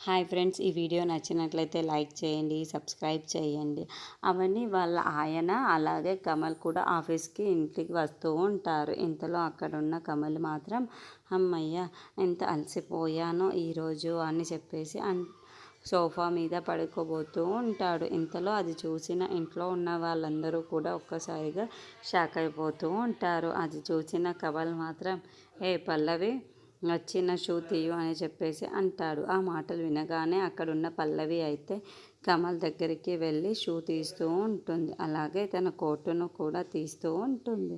Hi friends, ఈ video నచ్చినట్లయితే like చేయండి, సబ్స్క్రైబ్ చేయండి. అవన్నీ వాళ్ళ ఆయన అలాగే కమల్ కూడా ఆఫీస్కి ఇంటికి వస్తూ ఉంటారు. ఇంతలో అక్కడున్న కమల్ మాత్రం అమ్మయ్య ఎంత అలసిపోయానో ఈరోజు అని చెప్పేసి సోఫా మీద పడుకోబోతూ ఉంటాడు. ఇంతలో అది చూసిన ఇంట్లో ఉన్న వాళ్ళందరూ కూడా ఒక్కసారిగా షాక్ అయిపోతూ ఉంటారు. అది చూసిన కమల్ మాత్రం ఏ పల్లవి వచ్చిన షూ తీయు అని చెప్పేసి అంటాడు. ఆ మాటలు వినగానే అక్కడున్న పల్లవి అయితే కమల్ దగ్గరికి వెళ్ళి షూ తీస్తూ ఉంటుంది. అలాగే తన కోటును కూడా తీస్తూ ఉంటుంది.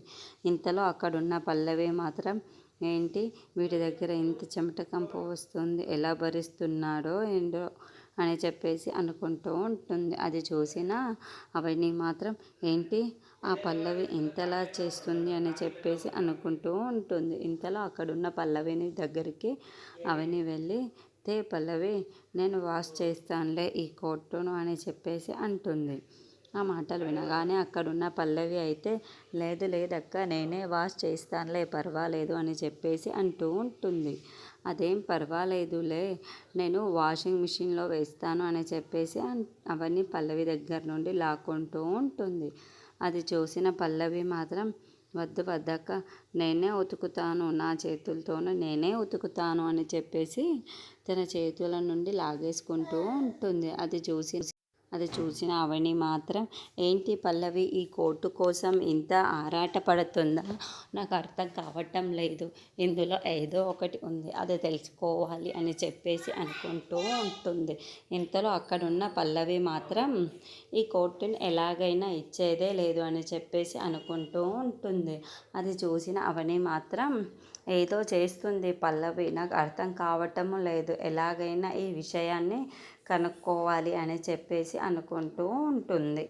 ఇంతలో అక్కడున్న పల్లవి మాత్రం ఏంటి వీటి దగ్గర ఇంత చెమట కంపు వస్తుంది, ఎలా భరిస్తున్నాడో ఏంటో అని చెప్పేసి అనుకుంటూ ఉంటుంది. అది చూసిన అవన్నీ మాత్రం ఏంటి ఆ పల్లవి ఇంతలా చేస్తుంది అని చెప్పేసి అనుకుంటూ ఉంటుంది. ఇంతలో అక్కడున్న పల్లవిని దగ్గరికి అవని వెళ్ళి పల్లవి నేను వాష్ చేస్తానులే ఈ కోటును అని చెప్పేసి అంటుంది. ఆ మాటలు వినగానే అక్కడున్న పల్లవి అయితే లేదు లేదక్క నేనే వాష్ చేస్తానులే పర్వాలేదు అని చెప్పేసి అంటూ ఉంటుంది. అదేం పర్వాలేదులే నేను వాషింగ్ మిషన్లో వేస్తాను అని చెప్పేసి అవన్నీ పల్లవి దగ్గర నుండి లాక్కుంటూ ఉంటుంది. అది చూసిన పల్లవి మాత్రం వద్దు వద్దక్క నేనే ఉతుకుతాను, నా చేతులతోనే నేనే ఉతుకుతాను అని చెప్పేసి తన చేతుల నుండి లాగేసుకుంటూ ఉంటుంది. అది చూసిన అవని మాత్రం ఏంటి పల్లవి ఈ కోటు కోసం ఇంత ఆరాట పడుతుందా, నాకు అర్థం కావటం లేదు, ఇందులో ఏదో ఒకటి ఉంది అది తెలుసుకోవాలి అని చెప్పేసి అనుకుంటూ ఉంటుంది. ఇంతలో అక్కడున్న పల్లవి మాత్రం ఈ కోటుని ఎలాగైనా ఇచ్చేదే లేదు అని చెప్పేసి అనుకుంటూ ఉంటుంది. అది చూసిన అవని మాత్రం ఏదో చేస్తుంది పల్లవి, నాకు అర్థం కావటం లేదు, ఎలాగైనా ఈ విషయాన్ని కనుక్కోవాలి అని చెప్పేసి అనుకుంటూ ఉంటుంది.